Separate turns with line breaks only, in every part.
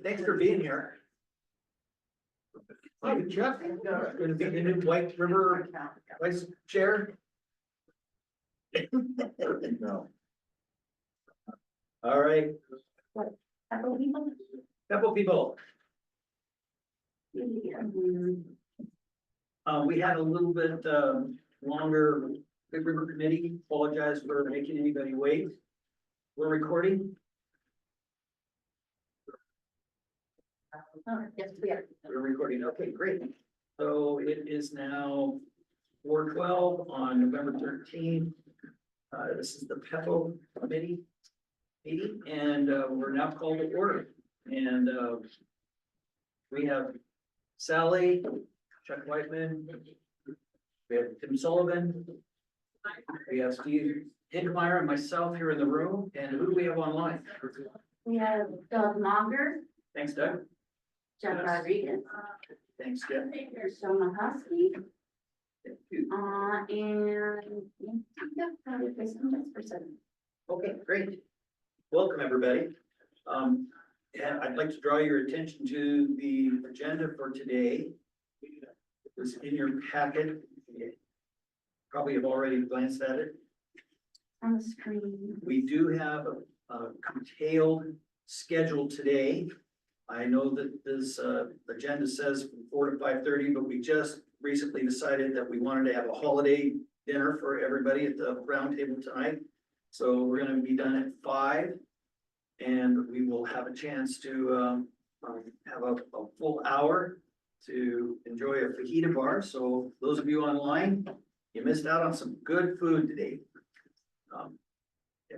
thanks for being here. Hi, Jeff. Going to be the new White River Vice Chair. No. All right. Couple people. We had a little bit longer Big River Committee. Apologize for making anybody wait. We're recording.
Yes, we are.
We're recording. Okay, great. So it is now 4:12 on November 13th. This is the PEPO committee meeting, and we're now called to order. And we have Sally, Chuck Whiteman, we have Tim Sullivan, we have Steve Hickmeyer and myself here in the room. And who do we have online?
We have Doug Monger,
Thanks, Doug.
Jeff Rodriguez,
Thanks, Jeff.
Shona Husky,
Thank you.
and probably some vice person.
Okay, great. Welcome, everybody. And I'd like to draw your attention to the agenda for today. It was in your packet. You probably have already glanced at it.
On the screen.
We do have a curtailed schedule today. I know that this agenda says from 4 to 5:30, but we just recently decided that we wanted to have a holiday dinner for everybody at the round table tonight. So we're gonna be done at 5, and we will have a chance to have a full hour to enjoy a fajita bar. So those of you online, you missed out on some good food today. And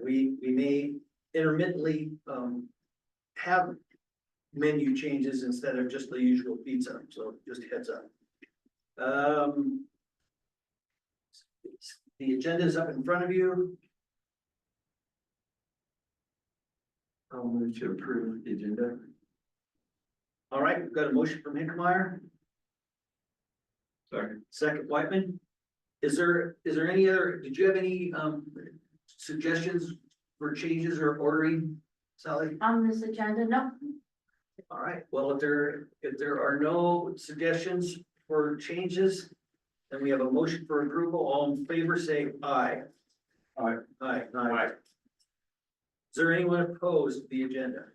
we may intermittently have menu changes instead of just the usual pizza, so just heads up. The agenda is up in front of you. I'll move to approve the agenda. All right, we've got a motion from Hickmeyer. Second, Whiteman. Is there any other, did you have any suggestions for changes or ordering, Sally?
On this agenda, no.
All right, well, if there are no suggestions for changes, then we have a motion for approval. All in favor, say aye. Aye. Aye. Aye. Is there anyone opposed to the agenda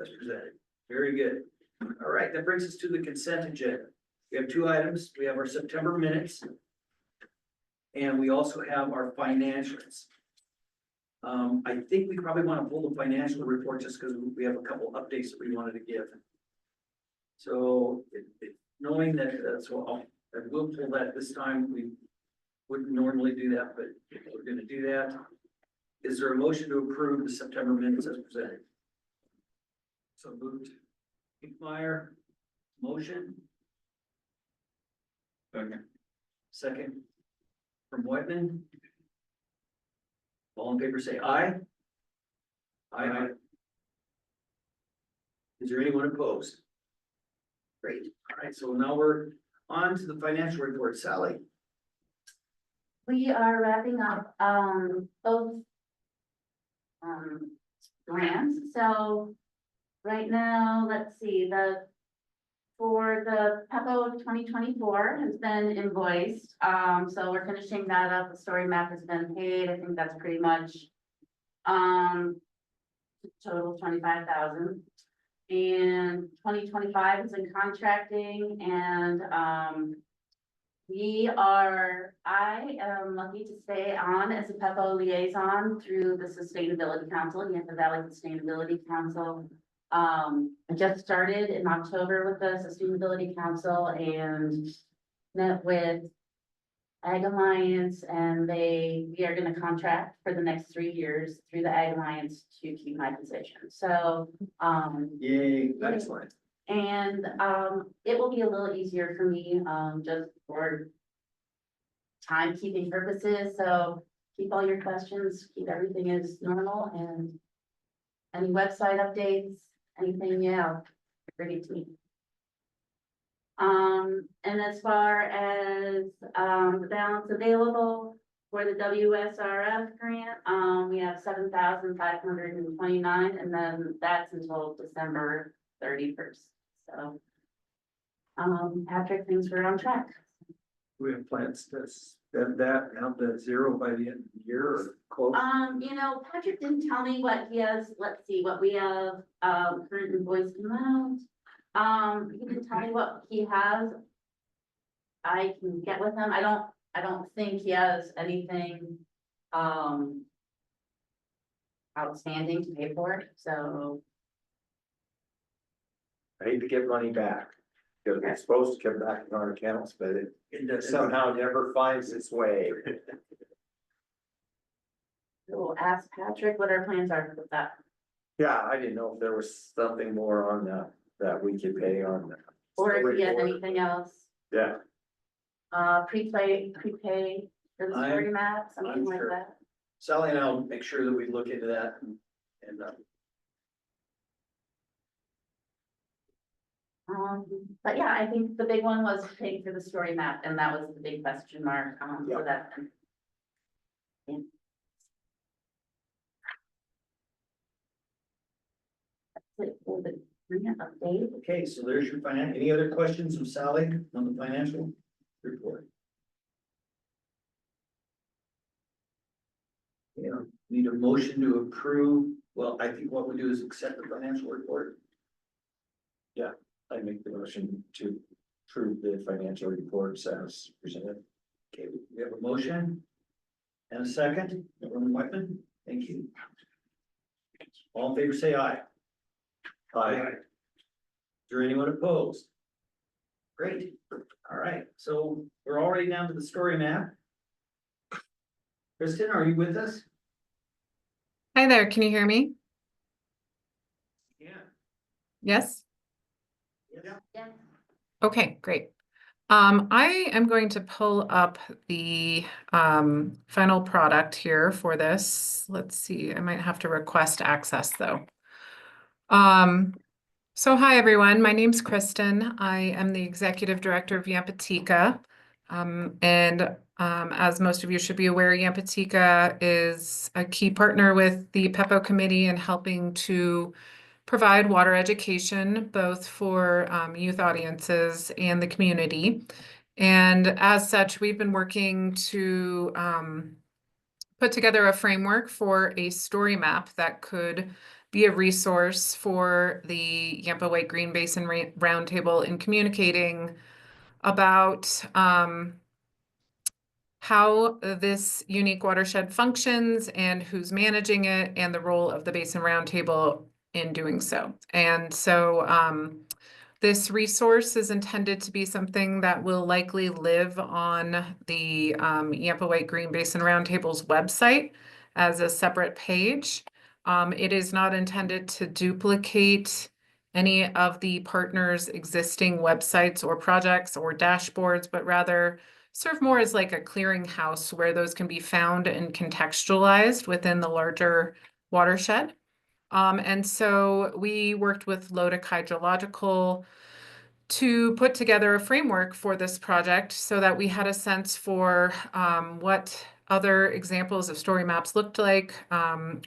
as presented? Very good. All right, that brings us to the consent agenda. We have 2 items. We have our September minutes, and we also have our financials. I think we probably want to pull the financial report just because we have a couple updates that we wanted to give. So knowing that, I will pull that this time. We wouldn't normally do that, but we're going to do that. Is there a motion to approve the September minutes as presented? So moved. Hickmeyer, motion. Second from Whiteman. All in favor, say aye. Aye. Is there anyone opposed? Great. All right, so now we're on to the financial report. Sally.
We are wrapping up, both grants. So right now, let's see, for the PEPO 2024 has been invoiced. So we're finishing that up. The story map has been paid. I think that's pretty much, total 25,000. And 2025 is in contracting, and I am lucky to stay on as a PEPO liaison through the Sustainability Council, Yampa Valley Sustainability Council. I just started in October with the Sustainability Council and met with Ag Alliance, and we are going to contract for the next 3 years through the Ag Alliance to keep my position. So,
Yay, excellent.
And it will be a little easier for me, just for timekeeping purposes. So keep all your questions, keep everything as normal, and any website updates, anything, yeah, bring it to me. And as far as the balance available for the WSRF grant, we have 7,529, and then that's until December 31st. So, Patrick, things were on track.
We have plans to spend that down to zero by the end of the year or close.
Patrick didn't tell me what he has. Let's see what we have, current invoice amount. He didn't tell me what he has. I can get with him. I don't think he has anything, outstanding to pay for it, so.
I hate to give money back, because it's supposed to come back in our accounts, but it somehow never finds its way.
We'll ask Patrick what our plans are with that,
Yeah, I didn't know if there was something more on that we could pay on.
or if he has
storyboard.
anything else,
Yeah,
prepay for the
I'm-
story map,
I'm
something like
sure.
that.
Sally and I'll make sure that we look into that and
But yeah, I think the big one was paying for the story map, and that was the big question mark,
Yeah.
for that. Yeah. That's it for the grant update.
okay, so there's your any other questions of Sally on the financial report? Yeah, need a motion to approve. Well, I think what we do is accept the financial report.
I make the motion to approve the financial reports as presented.
Okay, we have a motion. And a second, Reverend Whitman, thank you. All in favor, say aye. Aye. Is there anyone opposed? Great, all right, so we're already down to the story map. Kristen, are you with us?
Hi there, can you hear me?
Yeah.
Yes?
Yeah.
Yeah.
Okay, great. I am going to pull up the final product here for this. Let's see, I might have to request access though. So hi everyone, my name's Kristen. I am the Executive Director of Yampatika. As most of you should be aware, Yampatika is a key partner with the PEPO committee in helping to provide water education, both for youth audiences and the community. And as such, we've been working to put together a framework for a story map that could be a resource for the Yampa White Green Basin Roundtable in communicating about how this unique watershed functions and who's managing it and the role of the Basin Roundtable in doing so. And so this resource is intended to be something that will likely live on the Yampa White Green Basin Roundtable's website as a separate page. It is not intended to duplicate any of the partners' existing websites or projects or dashboards, but rather serve more as like a clearinghouse where those can be found and contextualized within the larger watershed. And so we worked with Lodic Hydrological to put together a framework for this project so that we had a sense for what other examples of story maps looked like,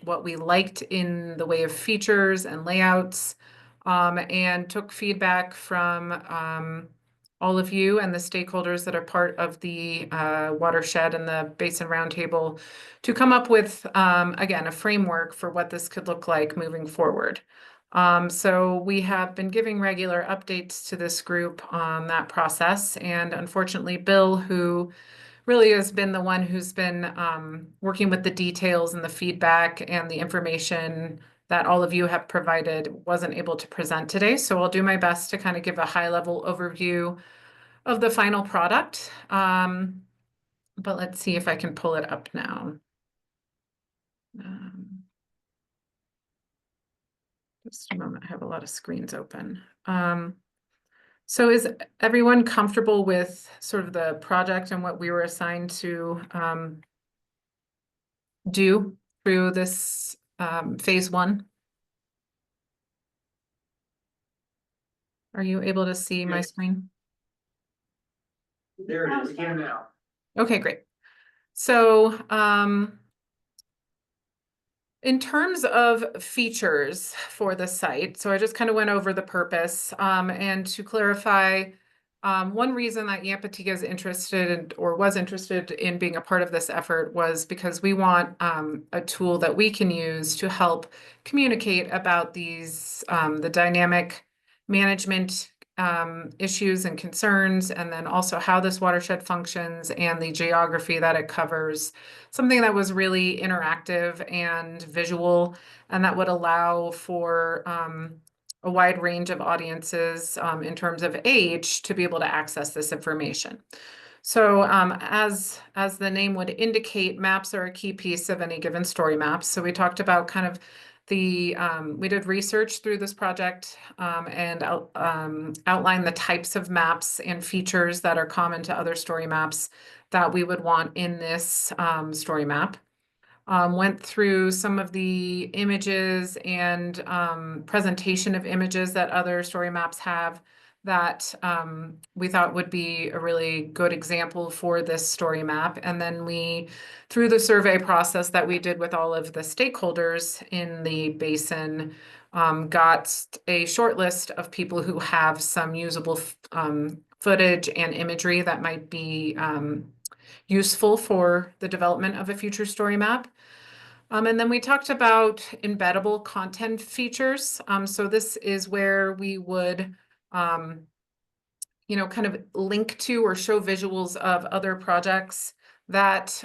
what we liked in the way of features and layouts, and took feedback from all of you and the stakeholders that are part of the watershed and the Basin Roundtable to come up with, again, a framework for what this could look like moving forward. So we have been giving regular updates to this group on that process. And unfortunately, Bill, who really has been the one who's been working with the details and the feedback and the information that all of you have provided, wasn't able to present today. So I'll do my best to kind of give a high-level overview of the final product. But let's see if I can pull it up now. Just a moment, I have a lot of screens open. So is everyone comfortable with sort of the project and what we were assigned to do through this phase one? Are you able to see my screen?
There it is, here now.
Okay, great. So In terms of features for the site, so I just kind of went over the purpose, and to clarify, one reason that Yampatia is interested in, or was interested in being a part of this effort was because we want a tool that we can use to help communicate about these, the dynamic management issues and concerns, and then also how this watershed functions and the geography that it covers. Something that was really interactive and visual, and that would allow for a wide range of audiences in terms of age to be able to access this information. So as the name would indicate, maps are a key piece of any given story map. So we talked about kind of the, we did research through this project and outline the types of maps and features that are common to other story maps that we would want in this story map. Went through some of the images and presentation of images that other story maps have that we thought would be a really good example for this story map. And then we, through the survey process that we did with all of the stakeholders in the basin, got a short list of people who have some usable footage and imagery that might be useful for the development of a future story map. And then we talked about embeddable content features. So this is where we would, kind of link to or show visuals of other projects that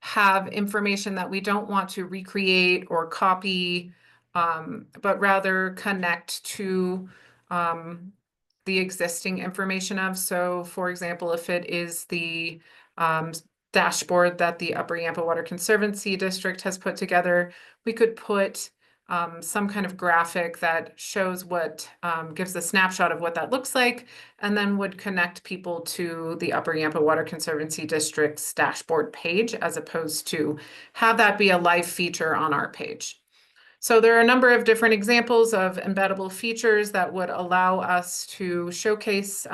have information that we don't want to recreate or copy, but rather connect to the existing information of. So for example, if it is the dashboard that the Upper Yampa Water Conservancy District has put together, we could put some kind of graphic that shows what, gives a snapshot of what that looks like, and then would connect people to the Upper Yampa Water Conservancy District's dashboard page, as opposed to have that be a live feature on our page. So there are a number of different examples of embeddable features that would allow us to showcase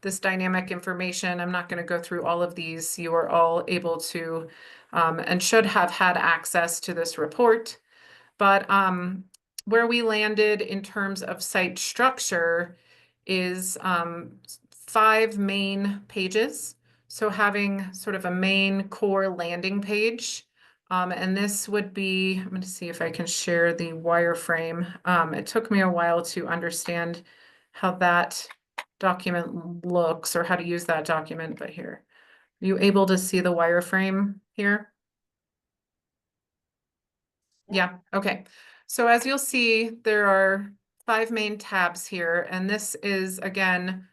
this dynamic information. I'm not going to go through all of these. You are all able to and should have had access to this report. But where we landed in terms of site structure is 5 main pages. So having sort of a main core landing page. And this would be, I'm going to see if I can share the wireframe. It took me a while to understand how that document looks or how to use that document, but here. Are you able to see the wireframe here? Yeah, okay. So as you'll see, there are 5 main tabs here, and this is, again,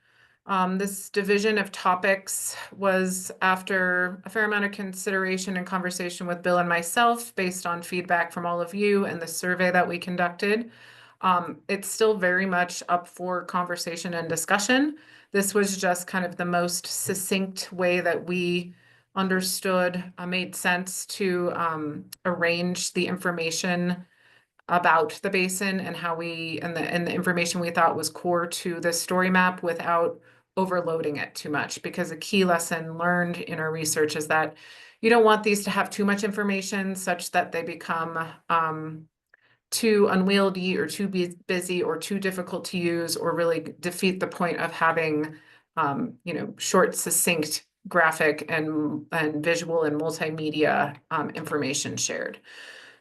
this division of topics was after a fair amount of consideration and conversation with Bill and myself based on feedback from all of you and the survey that we conducted. It's still very much up for conversation and discussion. This was just kind of the most succinct way that we understood made sense to arrange the information about the basin and how we, and the information we thought was core to the story map without overloading it too much. Because a key lesson learned in our research is that you don't want these to have too much information such that they become too unwieldy or too busy or too difficult to use, or really defeat the point of having short, succinct graphic and visual and multimedia information shared.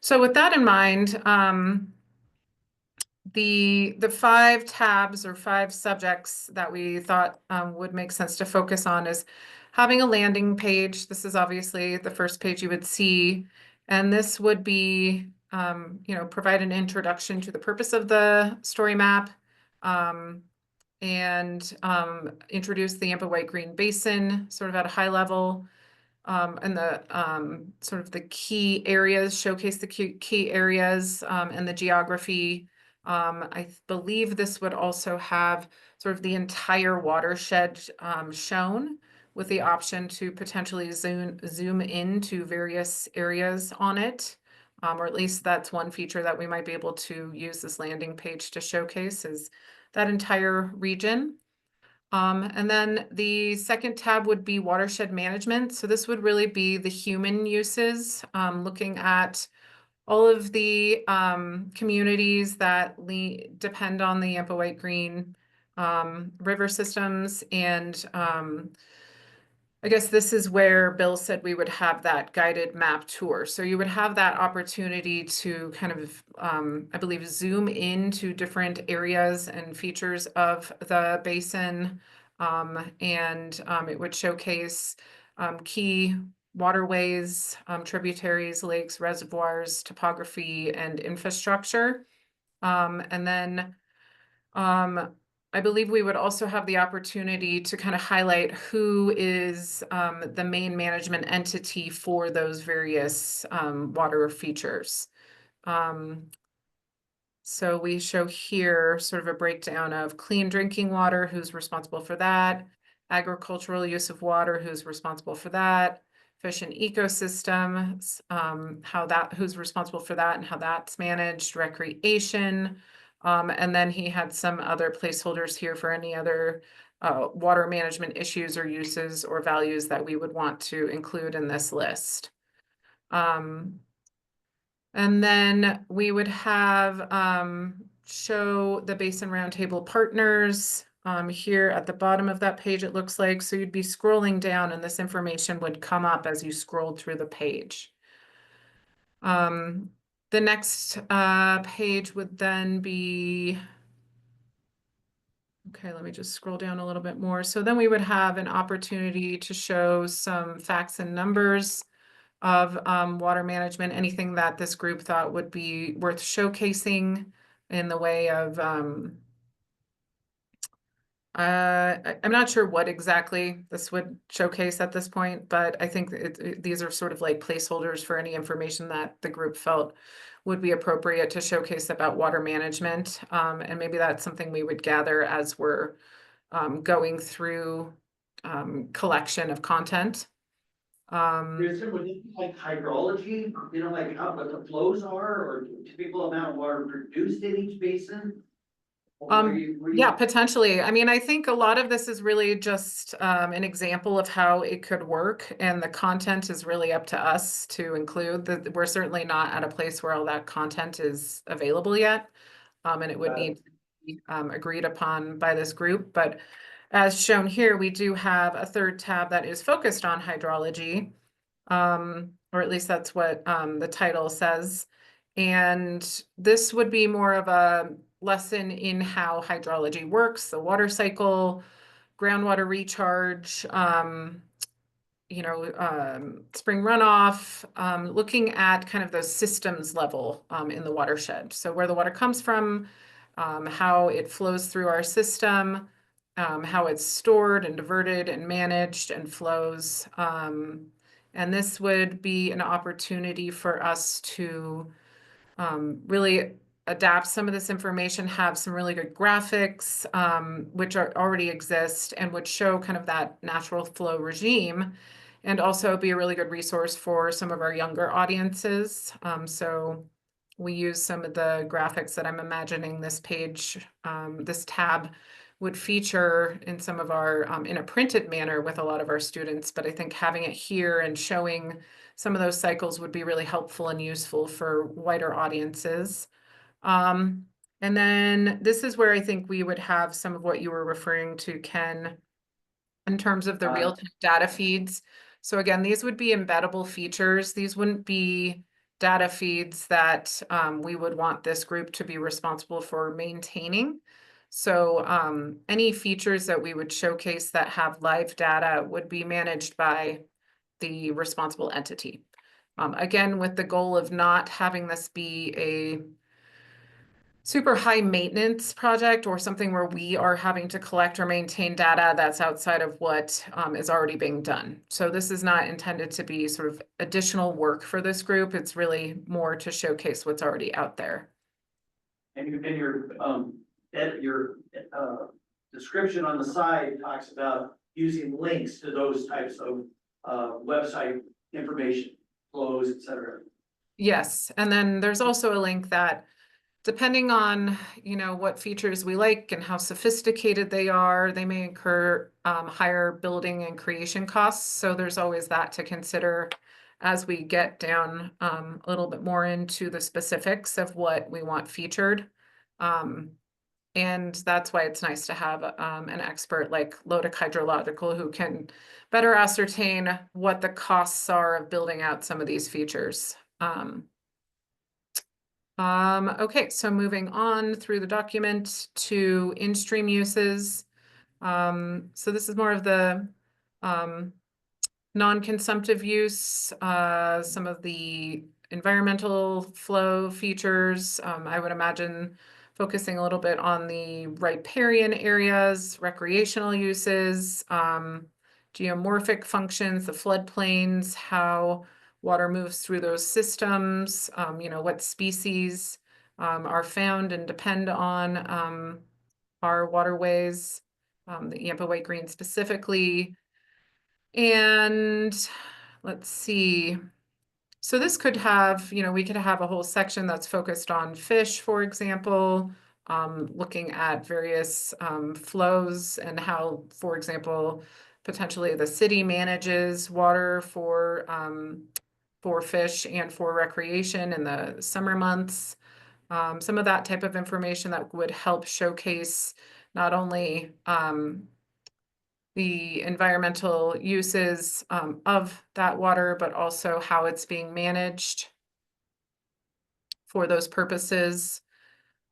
So with that in mind, the 5 tabs or 5 subjects that we thought would make sense to focus on is having a landing page. This is obviously the first page you would see, and this would be provide an introduction to the purpose of the story map, and introduce the Yampa White Green Basin sort of at a high level, and the sort of the key areas, showcase the key areas and the geography. I believe this would also have sort of the entire watershed shown, with the option to potentially zoom into various areas on it. Or at least that's one feature that we might be able to use this landing page to showcase, is that entire region. And then the second tab would be watershed management. So this would really be the human uses, looking at all of the communities that depend on the Yampa White Green river systems. And I guess this is where Bill said we would have that guided map tour. So you would have that opportunity to kind of, I believe, zoom into different areas and features of the basin. And it would showcase key waterways, tributaries, lakes, reservoirs, topography, and infrastructure. And then I believe we would also have the opportunity to kind of highlight who is the main management entity for those various water features. So we show here sort of a breakdown of clean drinking water, who's responsible for that, agricultural use of water, who's responsible for that, fish and ecosystems, who's responsible for that and how that's managed, recreation. And then he had some other placeholders here for any other water management issues or uses or values that we would want to include in this list. And then we would have show the Basin Roundtable partners here at the bottom of that page, it looks like. So you'd be scrolling down and this information would come up as you scrolled through the page. The next page would then be, okay, let me just scroll down a little bit more. So then we would have an opportunity to show some facts and numbers of water management, anything that this group thought would be worth showcasing in the way of, I'm not sure what exactly this would showcase at this point, but I think these are sort of like placeholders for any information that the group felt would be appropriate to showcase about water management. And maybe that's something we would gather as we're going through collection of content.
Is there, would it be like hydrology, you know, like how, what the flows are, or typical amount of water produced in each basin? Or were you-
Yeah, potentially. I mean, I think a lot of this is really just an example of how it could work, and the content is really up to us to include. That we're certainly not at a place where all that content is available yet, and it would need to be agreed upon by this group. But as shown here, we do have a third tab that is focused on hydrology, or at least that's what the title says. And this would be more of a lesson in how hydrology works, the water cycle, groundwater recharge, spring runoff, looking at kind of those systems level in the watershed. So where the water comes from, how it flows through our system, how it's stored and diverted and managed and flows. And this would be an opportunity for us to really adapt some of this information, have some really good graphics, which already exist and would show kind of that natural flow regime, and also be a really good resource for some of our younger audiences. So we use some of the graphics that I'm imagining this page, this tab would feature in some of our, in a printed manner with a lot of our students, but I think having it here and showing some of those cycles would be really helpful and useful for wider audiences. And then this is where I think we would have some of what you were referring to, Ken, in terms of the real-time data feeds. So again, these would be embeddable features. These wouldn't be data feeds that we would want this group to be responsible for maintaining. So any features that we would showcase that have live data would be managed by the responsible entity. Again, with the goal of not having this be a super high maintenance project or something where we are having to collect or maintain data that's outside of what is already being done. So this is not intended to be sort of additional work for this group. It's really more to showcase what's already out there.
And your description on the side talks about using links to those types of website information, flows, et cetera.
Yes, and then there's also a link that, depending on, what features we like and how sophisticated they are, they may incur higher building and creation costs. So there's always that to consider as we get down a little bit more into the specifics of what we want featured. And that's why it's nice to have an expert like Lotic Hydrological who can better ascertain what the costs are of building out some of these features. Okay, so moving on through the document to in-stream uses. So this is more of the non-consumptive use, some of the environmental flow features. I would imagine focusing a little bit on the riparian areas, recreational uses, geomorphic functions, the floodplains, how water moves through those systems, what species are found and depend on our waterways, the Yampa White Green specifically. And let's see. So this could have, we could have a whole section that's focused on fish, for example, looking at various flows and how, for example, potentially the city manages water for fish and for recreation in the summer months. Some of that type of information that would help showcase not only the environmental uses of that water, but also how it's being managed for those purposes.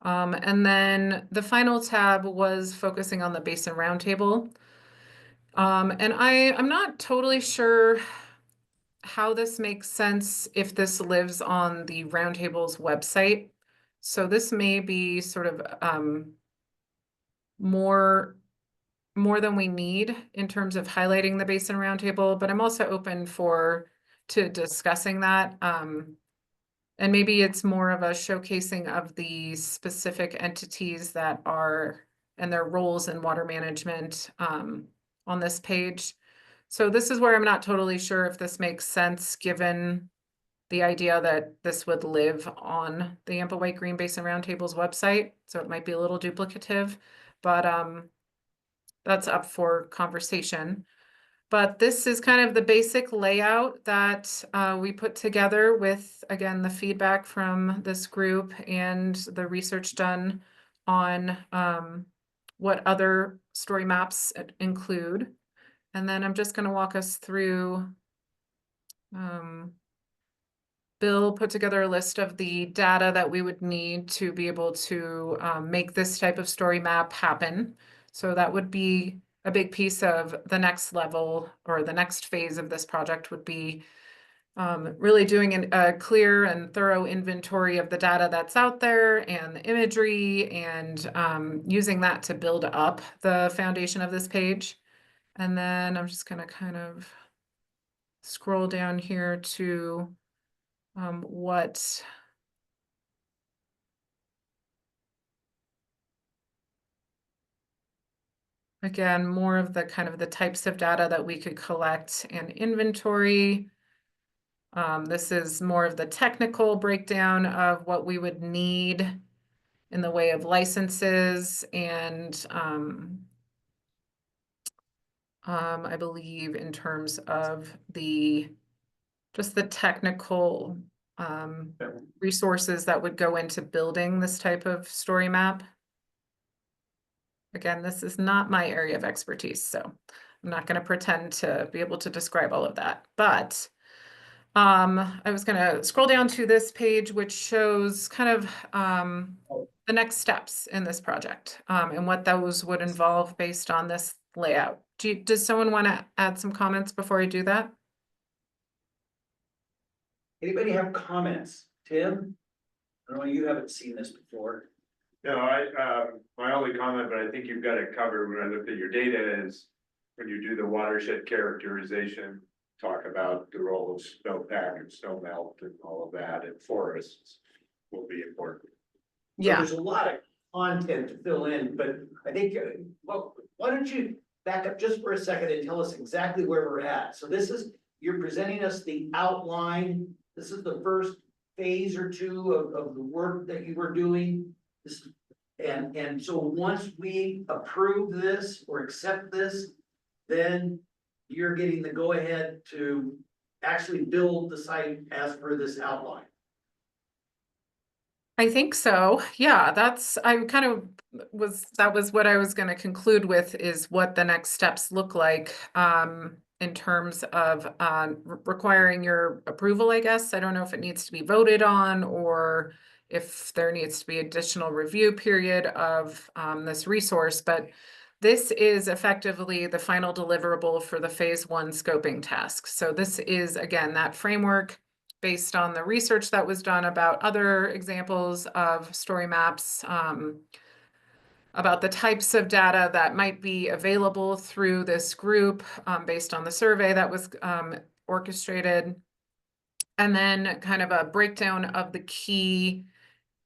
And then the final tab was focusing on the Basin Roundtable. And I'm not totally sure how this makes sense if this lives on the Roundtable's website. So this may be sort of more than we need in terms of highlighting the Basin Roundtable, but I'm also open to discussing that. And maybe it's more of a showcasing of the specific entities that are and their roles in water management on this page. So this is where I'm not totally sure if this makes sense given the idea that this would live on the Yampa White Green Basin Roundtable's website. So it might be a little duplicative, but that's up for conversation. But this is kind of the basic layout that we put together with, again, the feedback from this group and the research done on what other story maps include. And then I'm just going to walk us through. Bill put together a list of the data that we would need to be able to make this type of story map happen. So that would be a big piece of the next level or the next phase of this project would be really doing a clear and thorough inventory of the data that's out there and the imagery and using that to build up the foundation of this page. And then I'm just going to kind of scroll down here to what again, more of the kind of the types of data that we could collect and inventory. This is more of the technical breakdown of what we would need in the way of licenses and I believe in terms of just the technical resources that would go into building this type of story map. Again, this is not my area of expertise, so I'm not going to pretend to be able to describe all of that. But I was going to scroll down to this page, which shows kind of the next steps in this project and what those would involve based on this layout. Does someone want to add some comments before I do that?
Anybody have comments? Tim? I know you haven't seen this before.
No, my only comment, but I think you've got it covered when I looked at your data is when you do the watershed characterization, talk about the role of snowpack and snow melt and all of that, and forests will be important.
So there's a lot of content to fill in, but I think, well, why don't you back up just for a second and tell us exactly where we're at? So you're presenting us the outline. This is the first phase or two of the work that you were doing. And so once we approve this or accept this, then you're getting the go ahead to actually build the site as per this outline?
I think so. Yeah, I kind of that was what I was going to conclude with, is what the next steps look like in terms of requiring your approval, I guess. I don't know if it needs to be voted on or if there needs to be additional review period of this resource, but this is effectively the final deliverable for the phase 1 scoping task. So this is, again, that framework based on the research that was done about other examples of story maps, about the types of data that might be available through this group, based on the survey that was orchestrated, and then kind of a breakdown of the key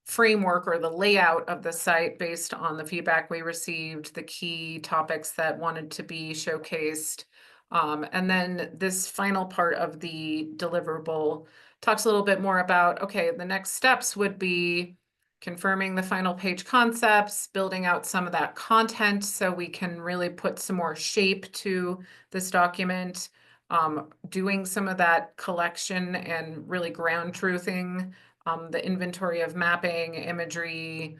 framework or the layout of the site based on the feedback we received, the key topics that wanted to be showcased. And then this final part of the deliverable talks a little bit more about, okay, the next steps would be confirming the final page concepts, building out some of that content so we can really put some more shape to this document, doing some of that collection and really ground truthing, the inventory of mapping, imagery,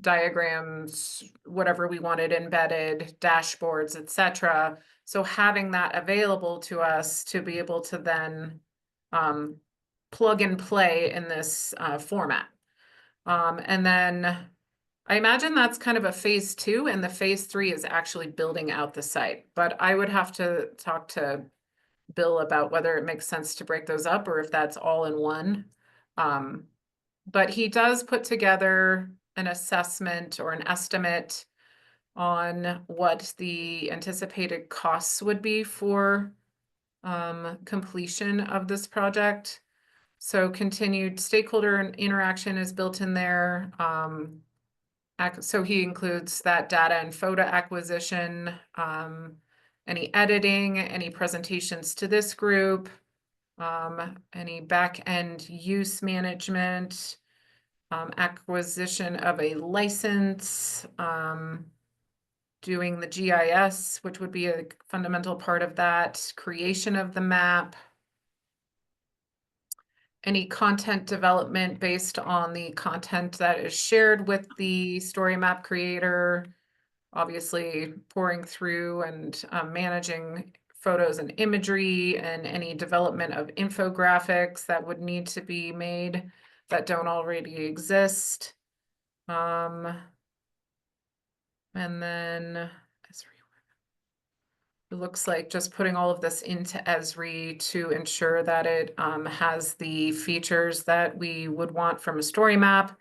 diagrams, whatever we wanted embedded, dashboards, etc. So having that available to us to be able to then plug and play in this format. And then I imagine that's kind of a phase 2, and the phase 3 is actually building out the site. But I would have to talk to Bill about whether it makes sense to break those up or if that's all in one. But he does put together an assessment or an estimate on what the anticipated costs would be for completion of this project. So continued stakeholder interaction is built in there. So he includes that data and photo acquisition, any editing, any presentations to this group, any back-end use management, acquisition of a license, doing the GIS, which would be a fundamental part of that, creation of the map, any content development based on the content that is shared with the story map creator, obviously pouring through and managing photos and imagery, and any development of infographics that would need to be made that don't already exist. And then it looks like just putting all of this into Esri to ensure that it has the features that we would want from a story map.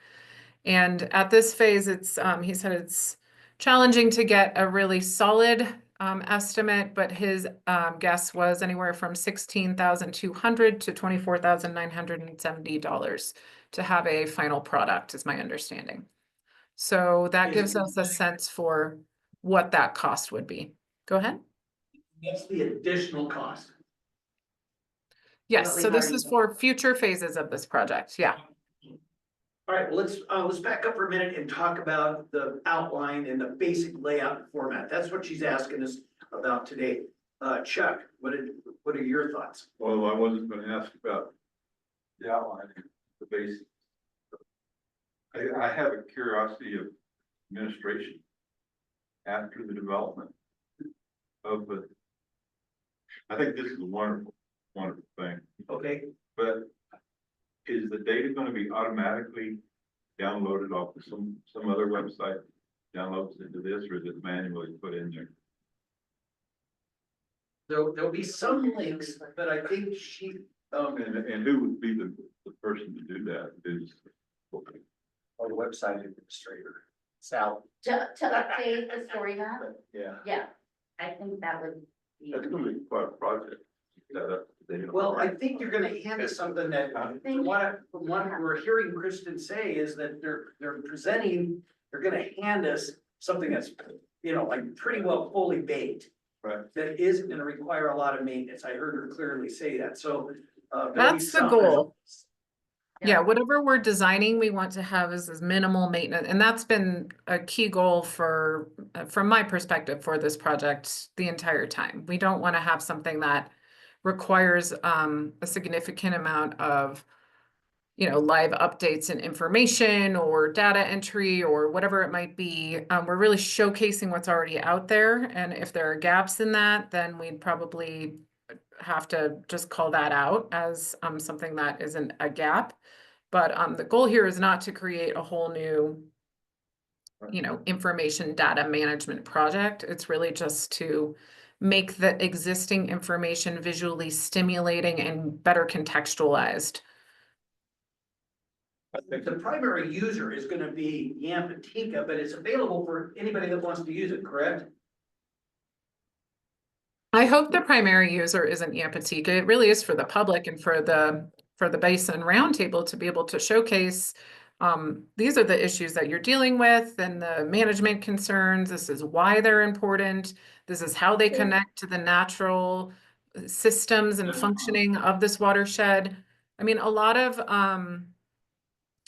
And at this phase, it's he said it's challenging to get a really solid estimate, but his guess was anywhere from $16,200 to $24,970 to have a final product, is my understanding. So that gives us a sense for what that cost would be. Go ahead.
That's the additional cost.
Yes, so this is for future phases of this project. Yeah.
All right, well, let's back up for a minute and talk about the outline and the basic layout and format. That's what she's asking us about today. Chuck, what are your thoughts?
Well, I wasn't gonna ask about the outline, the basics. I have a curiosity of administration after the development of the. I think this is a wonderful thing,
Okay,
but is the data gonna be automatically downloaded off of some other website, downloads into this, or is it manually put in there?
there'll be some links, but I think
And who would be the person to do that? Is
Or the website administrator, Sal.
To update the story map,
Yeah.
yeah, I think that would be.
that's gonna be quite a project.
well, I think you're gonna hand us something that, from what we're hearing Kristen say is that they're gonna hand us something that's, like pretty well fully baked.
Right.
That isn't gonna require a lot of maintenance. I heard her clearly say that, so. there'll be
That's the
some.
goal.
Yeah.
Yeah, whatever we're designing, we want to have is as minimal maintenance, and that's been a key goal from my perspective for this project the entire time. We don't want to have something that requires a significant amount of, live updates and information or data entry or whatever it might be. We're really showcasing what's already out there. And if there are gaps in that, then we'd probably have to just call that out as something that isn't a gap. But the goal here is not to create a whole new, information data management project. It's really just to make the existing information visually stimulating and better contextualized.
The primary user is gonna be Yamatika, but it's available for anybody that wants to use it, correct?
I hope the primary user isn't Yampatika. It really is for the public and for the Basin Roundtable to be able to showcase these are the issues that you're dealing with and the management concerns. This is why they're important. This is how they connect to the natural systems and functioning of this watershed. I mean,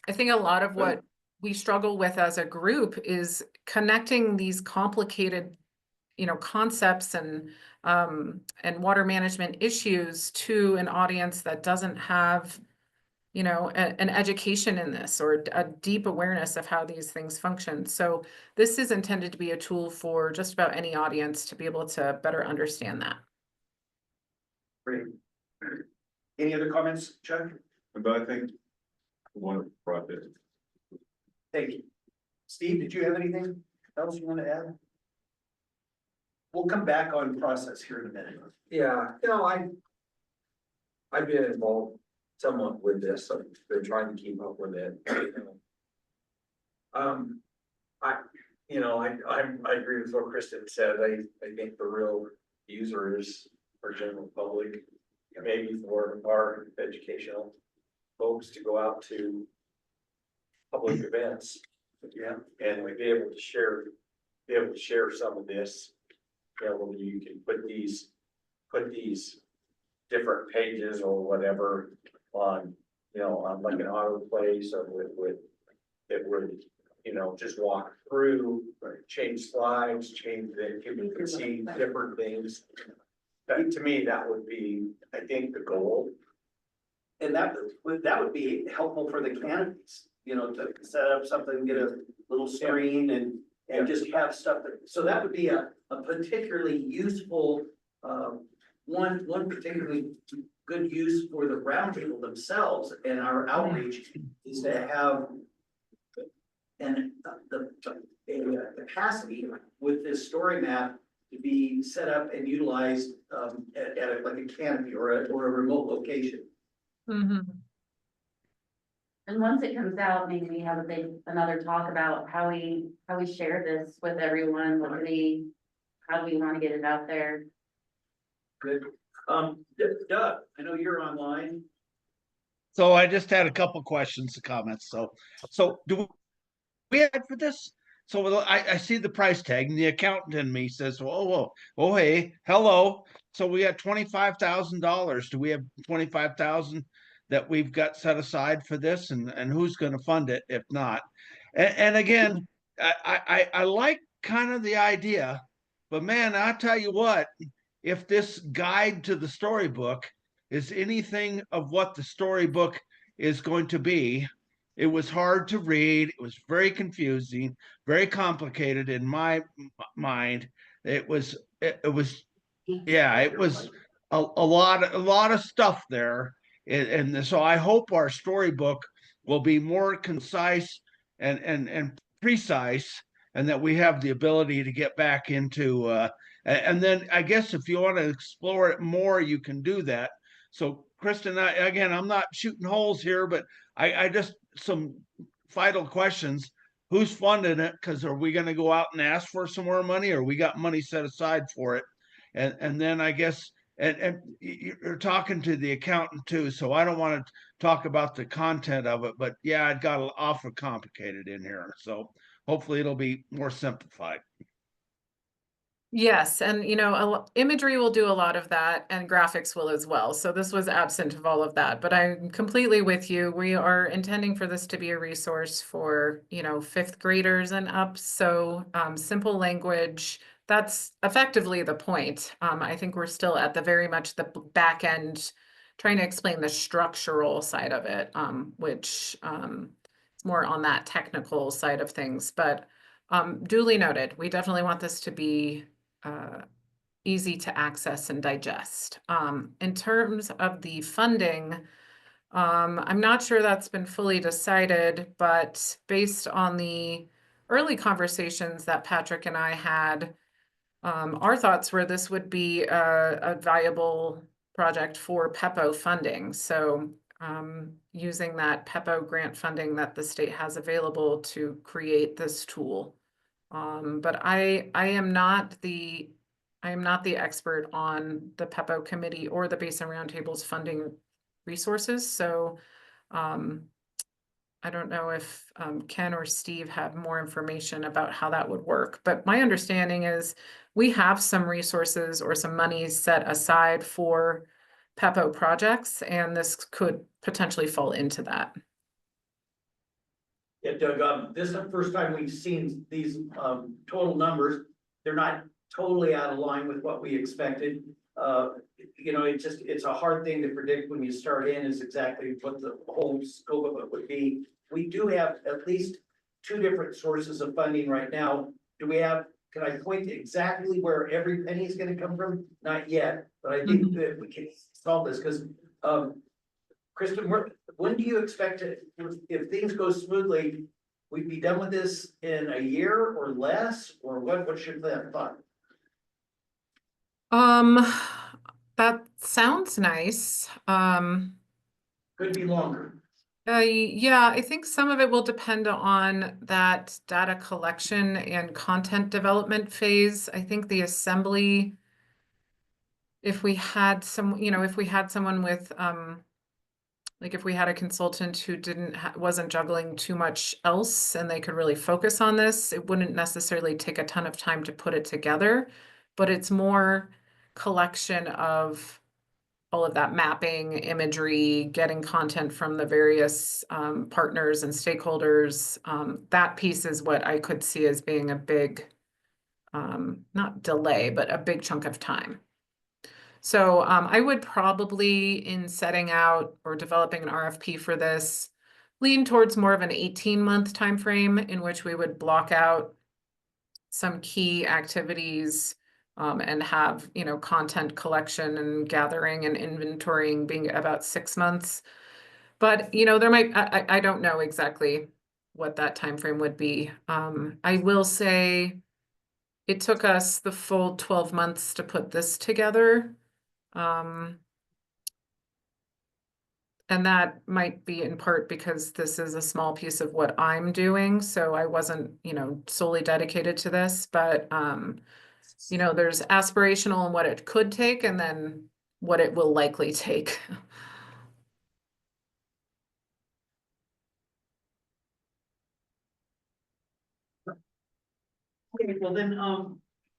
I think a lot of what we struggle with as a group is connecting these complicated, concepts and water management issues to an audience that doesn't have, an education in this or a deep awareness of how these things function. So this is intended to be a tool for just about any audience to be able to better understand that.
Great. Any other comments, Chuck?
But I think one project.
Thank you. Steve, did you have anything else you want to add? We'll come back on process here in a minute.
Yeah, I've been involved somewhat with this, I've been trying to keep up with it. I agree with what Kristen said, I think the real user is our general public, maybe for our educational folks to go out to public events. Yeah, and we'd be able to share some of this. Where you can put these different pages or whatever on, on like an autoplay, so it would, just walk through, change slides, people can see different things. To me, that would be, I think, the goal.
And that would be helpful for the canopies, to set up something, get a little screen and just have stuff that, so that would be a particularly useful, one particularly good use for the roundtable themselves and our outreach is to have a capacity with this story map to be set up and utilized at like a canopy or a remote location.
Mm-hmm.
And once it comes out, maybe we have another talk about how we share this with everyone, how do we want to get it out there?
Good. Doug, I know you're online.
So I just had a couple questions and comments. So do we have for this? So I see the price tag and the accountant in me says, oh, hey, hello. So we got $25,000. Do we have 25,000 that we've got set aside for this? And who's going to fund it if not? And again, I like kind of the idea, but man, I'll tell you what, if this guide to the storybook is anything of what the storybook is going to be, it was hard to read. It was very confusing, very complicated in my mind. It was a lot of stuff there. And so I hope our storybook will be more concise and precise, and that we have the ability to get back into and then I guess if you want to explore it more, you can do that. So Kristen, I'm not shooting holes here, but I just some vital questions. Who's funding it? Because are we going to go out and ask for some more money, or we got money set aside for it? And then I guess and you're talking to the accountant too, so I don't want to talk about the content of it, but yeah, it got awful complicated in here. So hopefully it'll be more simplified.
Yes, and imagery will do a lot of that and graphics will as well. So this was absent of all of that, but I'm completely with you. We are intending for this to be a resource for, fifth graders and up. So simple language, that's effectively the point. I think we're still at the very much the back end, trying to explain the structural side of it, which is more on that technical side of things. But duly noted, we definitely want this to be easy to access and digest. In terms of the funding, I'm not sure that's been fully decided, but based on the early conversations that Patrick and I had, our thoughts were this would be a valuable project for PEPO funding. So using that PEPO grant funding that the state has available to create this tool. But I am not the expert on the PEPO committee or the Basin Roundtable's funding resources. So I don't know if Ken or Steve have more information about how that would work, but my understanding is we have some resources or some monies set aside for PEPO projects, and this could potentially fall into that.
Yeah, Doug, this is the first time we've seen these total numbers. They're not totally out of line with what we expected. You know, it's a hard thing to predict when you start in, is exactly what the whole scope of it would be. We do have at least 2 different sources of funding right now. Do we have, can I point to exactly where every penny is gonna come from? Not yet, but I think that we can solve this, because Kristen, when do you expect to, if things go smoothly, we'd be done with this in a year or less, or what's your thought?
That sounds nice.
Could be longer.
Yeah, I think some of it will depend on that data collection and content development phase. I think the assembly, if we had some, if we had someone with, like if we had a consultant who wasn't juggling too much else and they could really focus on this, it wouldn't necessarily take a ton of time to put it together, but it's more collection of all of that mapping, imagery, getting content from the various partners and stakeholders. That piece is what I could see as being a big, not delay, but a big chunk of time. So I would probably, in setting out or developing an RFP for this, lean towards more of an 18-month time frame in which we would block out some key activities and have, content collection and gathering and inventorying being about 6 months. But, there might, I don't know exactly what that time frame would be. I will say it took us the full 12 months to put this together. And that might be in part because this is a small piece of what I'm doing. So I wasn't, solely dedicated to this, but, there's aspirational in what it could take and then what it will likely take.
Okay, well then,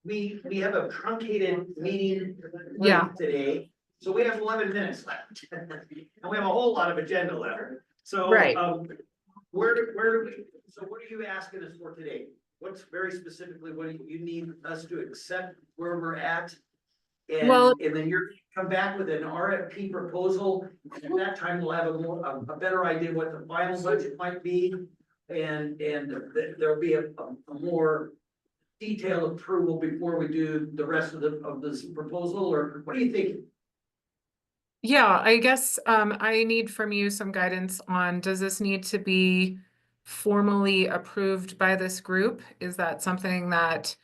we have a truncated meeting
Yeah.
today, so we have 11 minutes left. And we have a whole lot of agenda left. So,
Right.
where do we, so what are you asking us for today? What's very specifically, what do you need us to accept where we're at? And,
Well-
and then you're come back with an RFP proposal, and at that time we'll have a better idea what the final budget might be. And there'll be a more detailed approval before we do the rest of this proposal, or what do you think?
Yeah, I guess I need from you some guidance on, does this need to be formally approved by this group? Is that something that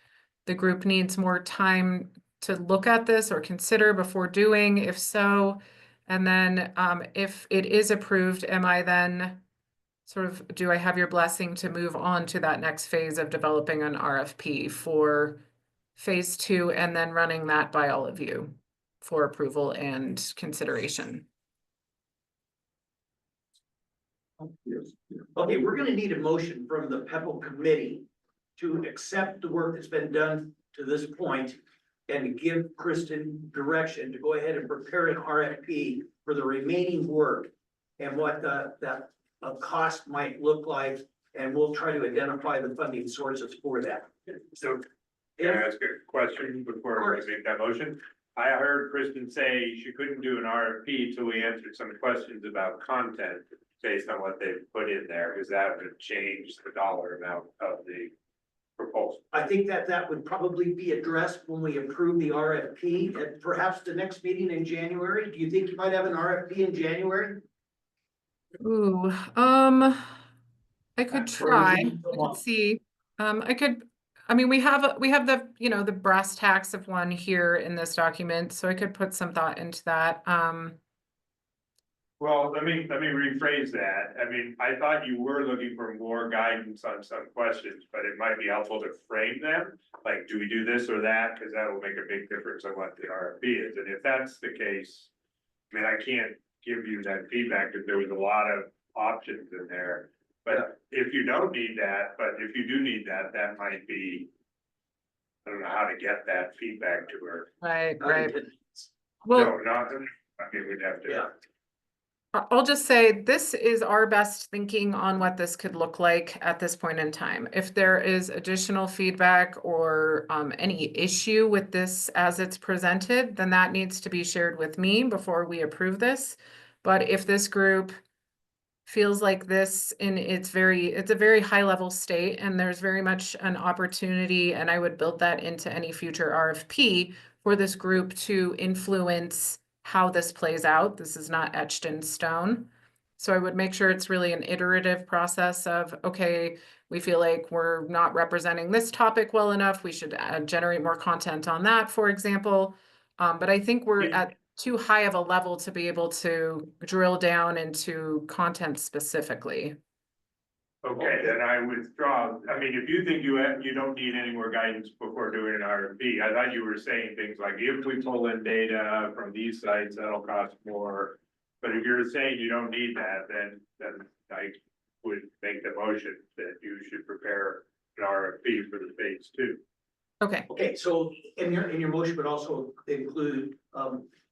the group needs more time to look at this or consider before doing? If so, and then if it is approved, am I then do I have your blessing to move on to that next phase of developing an RFP for phase 2 and then running that by all of you for approval and consideration?
Okay, we're gonna need a motion from the PEPO committee to accept the work that's been done to this point and to give Kristen direction to go ahead and prepare an RFP for the remaining work and what that cost might look like, and we'll try to identify the funding sources for that. So
Can I ask a question before we make that motion? I heard Kristen say she couldn't do an RFP till we answered some questions about content based on what they put in there, because that would change the dollar amount of the proposal.
I think that would probably be addressed when we approve the RFP at perhaps the next meeting in January. Do you think you might have an RFP in January?
Ooh, I could try, I could see, I mean, we have the, you know, the brass tacks of one here in this document, so I could put some thought into that.
Well, let me rephrase that. I mean, I thought you were looking for more guidance on some questions, but it might be helpful to frame them. Like, do we do this or that? Cause that will make a big difference on what the RFP is. And if that's the case, I mean, I can't give you that feedback because there was a lot of options in there. But if you don't need that, but if you do need that, that might be, I don't know how to get that feedback to her.
Right.
No,
Well,
not, I mean, we'd have to.
Yeah.
I'll just say this is our best thinking on what this could look like at this point in time. If there is additional feedback or any issue with this as it's presented, then that needs to be shared with me before we approve this. But if this group feels like this it's a very high level state and there's very much an opportunity, and I would build that into any future RFP for this group to influence how this plays out. This is not etched in stone. So I would make sure it's really an iterative process of, okay, we feel like we're not representing this topic well enough. We should generate more content on that, for example. But I think we're at too high of a level to be able to drill down into content specifically.
Okay, then I withdraw. I mean, if you think you don't need any more guidance before doing an RFP, I thought you were saying things like, if we pull in data from these sites, that'll cost more. But if you're saying you don't need that, then I would make the motion that you should prepare an RFP for the phase 2.
Okay,
Okay, so in your motion would also include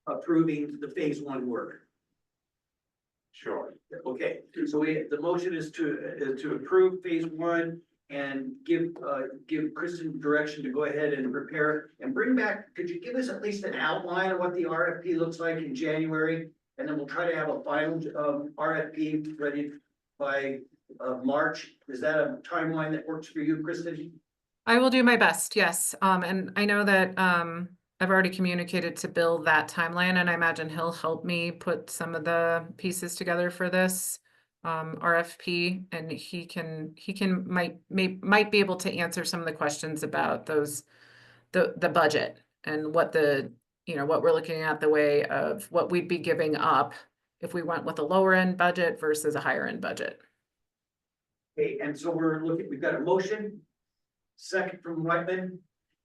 approving the phase 1 work.
Sure.
Okay, so the motion is to approve phase 1 and give Kristen direction to go ahead and prepare and bring back, could you give us at least an outline of what the RFP looks like in January? And then we'll try to have a final RFP ready by March. Is that a timeline that works for you, Kristen?
I will do my best, yes. And I know that I've already communicated to Bill that timeline, and I imagine he'll help me put some of the pieces together for this RFP, and he might be able to answer some of the questions about the budget and what what we're looking at, the way of what we'd be giving up if we went with a lower end budget versus a higher end budget.
Okay, and so we've got a motion, second from Whitman.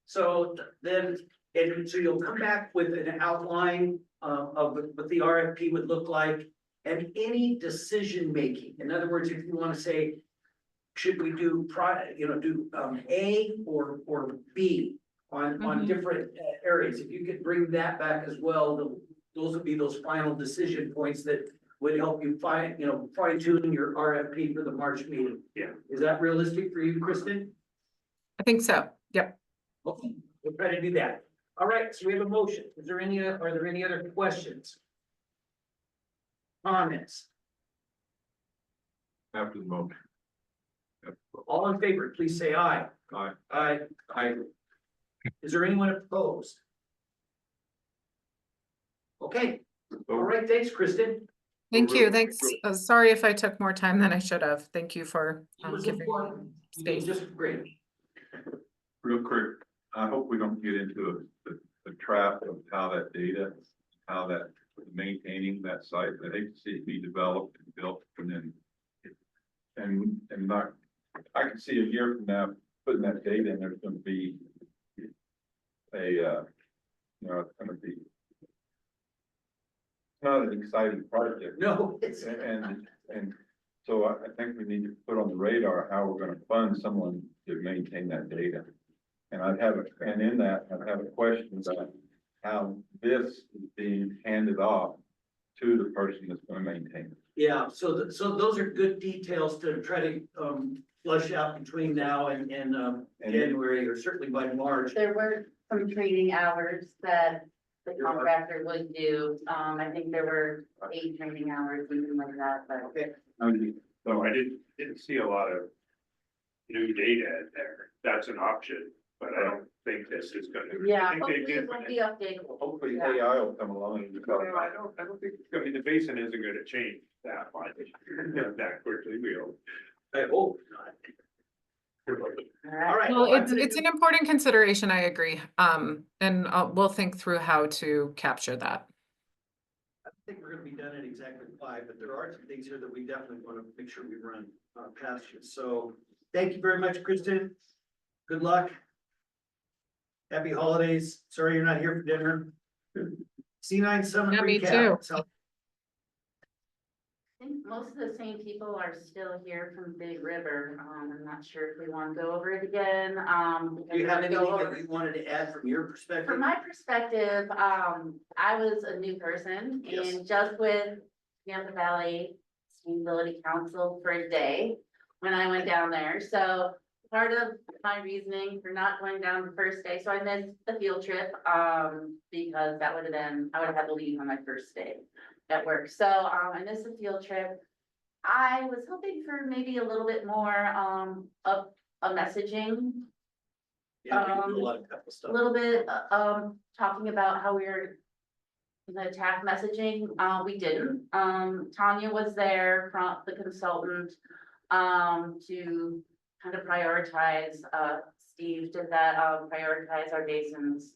So then, so you'll come back with an outline of what the RFP would look like and any decision making. In other words, if you want to say, should we do A or B on different areas, if you could bring that back as well, those would be those final decision points that would help you fine tune your RFP for the March meeting.
Yeah.
Is that realistic for you, Kristen?
I think so. Yep.
Okay, we'll try to do that. All right, so we have a motion. Are there any other questions? Comments?
After the motion.
All in favor, please say aye.
Aye.
Aye. Aye. Is there anyone opposed? Okay, all right, thanks, Kristen.
Thank you. Thanks. Sorry if I took more time than I should have. Thank you for
It was
giving
important. You did
space.
just great.
Real quick, I hope we don't get into a trap of how that data, how that maintaining that site. I hate to see it be developed and built and not, I can see a year from now, putting that data in, there's gonna be it's gonna be not an exciting project.
No, it's.
And so I think we need to put on the radar how we're gonna fund someone to maintain that data. And I'd have a question about how this is being handed off to the person that's gonna maintain it.
Yeah, so those are good details to try to flush out between now and January, or certainly by March.
There were some training hours that the contractor would do. I think there were 8 training hours, something like that, but.
Okay.
So I didn't see a lot of new data in there. That's an option, but I don't think this is gonna.
Yeah,
I think they
hopefully
did.
it won't be updatable.
Hopefully
Yeah.
AI will come along and.
Well, I don't think, I mean, the basin isn't gonna change that much, that quickly, we hope.
I hope not. All right.
Well,
I'm
it's,
gonna
it's
do-
an important consideration, I agree. And we'll think through how to capture that.
I think we're gonna be done at exactly 5, but there are some things here that we definitely want to make sure we run past you. So thank you very much, Kristen. Good luck. Happy holidays. Sorry you're not here for dinner. C9 Summit
Yeah, me
recap.
too.
So
I think most of the same people are still here from Big River. I'm not sure if we want to go over it again.
do you have
because
anything
go
that
over-
you wanted to add from your perspective?
From my perspective, I was a new person
Yes.
and just with Yampa Valley Sustainability Council for a day when I went down there. So part of my reasoning for not going down the first day, so I missed the field trip, because that would have been, I would have had to leave on my first day at work. So, I missed the field trip. I was hoping for maybe a little bit more, of a messaging,
Yeah, we can do a lot of couple
a
stuff.
little bit, talking about how we're the attack messaging, we didn't. Tanya was there from the consultant, to kind of prioritize, Steve did that, prioritize our basin's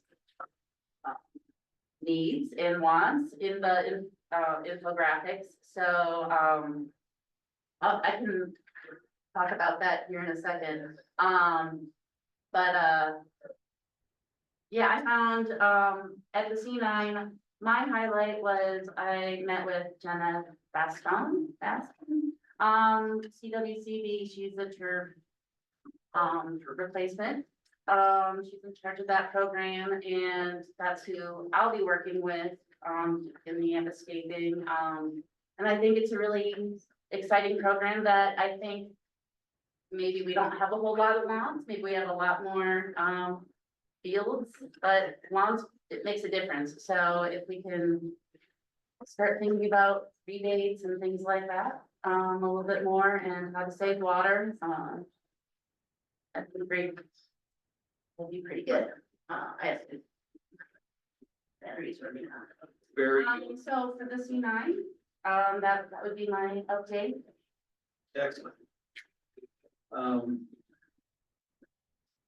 needs and wants in the, infographics. So, I can talk about that here in a second. But, yeah, I found, at the C9, my highlight was I met with Jenna Baston, CWCB, she's the turf, replacement. She's in charge of that program, and that's who I'll be working with, in the escaping. And I think it's a really exciting program that I think maybe we don't have a whole lot of lawns, maybe we have a lot more, fields, but lawns, it makes a difference. So if we can start thinking about rebates and things like that, a little bit more, and how to save water, that'd be great. Will be pretty good. I have to. Batteries are being on.
Very
So for the C9, that would be my update.
excellent.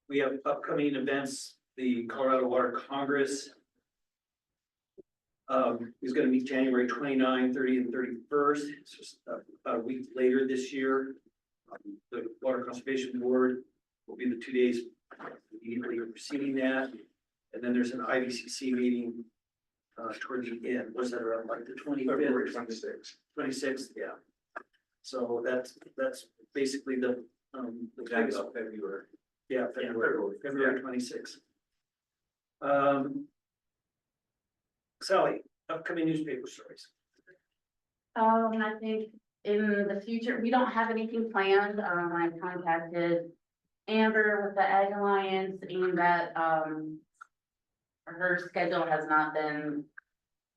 We have upcoming events, the Colorado Water Congress. Is gonna be January 29, 30, and 31st. It's just about a week later this year. The Water Conservation Board will be the 2 days immediately preceding that. And then there's an IVCC meeting toward the end. Was that around like the 25th?
February 26th.
26th, yeah. So that's basically the
That's
biggest,
up February.
yeah, February 26th. Sally, upcoming newspaper stories.
I think in the future, we don't have anything planned. I contacted Amber with the Ag Alliance and that, her schedule has not been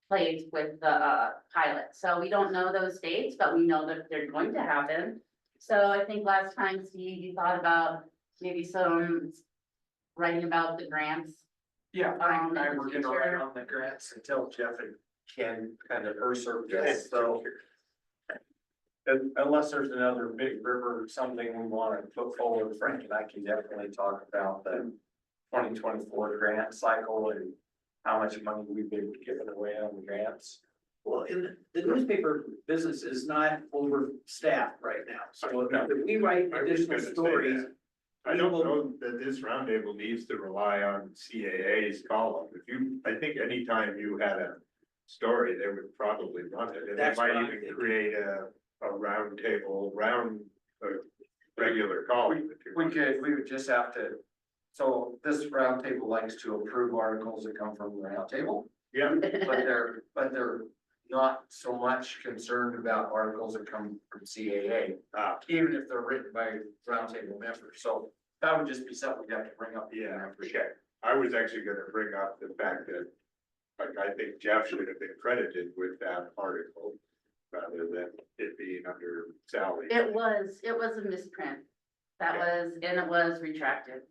placed with the, pilot. So we don't know those dates, but we know that they're going to happen. So I think last time, Steve, you thought about maybe some writing about the grants.
Yeah,
in the
I'm working on
future.
the grants until Jeff and Ken kind of her service, so. Unless there's another big river, something we want to put forward, Frank and I can definitely talk about the 2024 grant cycle and how much money we've been giving away on the grants.
Well, in the newspaper business is not overstaffed right now, so if we write
I was
additional
gonna say
stories.
that. I don't know that this roundtable needs to rely on CAA's column. I think anytime you had a story, they would probably run it. And they
That's what I'm
might even
thinking.
create a roundtable, a regular column. if you want.
We would just have to, so this roundtable likes to approve articles that come from the roundtable,
Yeah,
but they're not so much concerned about articles that come from CAA, even if they're written by roundtable members, so that would just be something we have to bring up.
Yeah, okay. I was actually gonna bring up the fact that, like, I think Jeff should have been credited with that article rather than it being under Sally.
It was a misprint. That was, and it was retracted.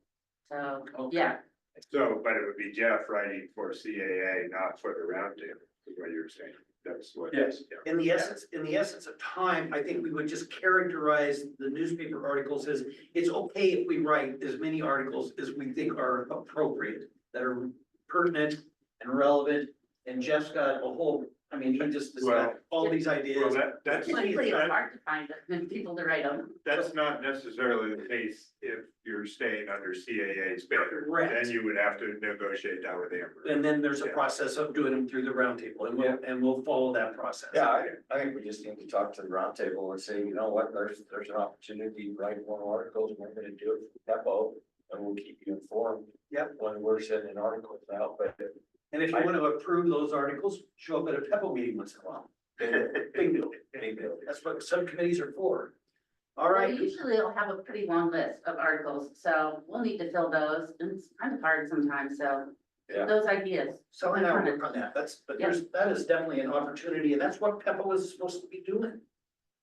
So, yeah,
So, but it would be Jeff writing for CAA, not for the roundtable, is what you're saying. That's what.
Yes.
Yeah.
In the essence of time, I think we would just characterize the newspaper articles as, it's okay if we write as many articles as we think are appropriate, that are pertinent and relevant, and Jeff's got a whole, I mean, he just has got all these
Well,
ideas.
that's,
typically it's hard to find people to write them.
that's not necessarily the case if you're staying under CAA's banner.
Correct.
Then you would have to negotiate that with Amber.
And then there's a process of doing them through the roundtable, and we'll follow that process.
Yeah, I think we just need to talk to the roundtable and say, you know what, there's an opportunity to write one articles, we're gonna do it for PEPO, and we'll keep you informed.
Yep.
When we're sending articles out, but
And if you want to approve those articles, show up at a PEPO meeting once in a while. Big deal. That's what subcommittees are for. All
Well,
right,
usually it'll have a pretty long list of articles, so we'll need to fill those, and it's kind of hard sometimes, so.
Yeah.
Those ideas.
so I will work on that. That is definitely an opportunity, and that's what PEPO is supposed to be doing.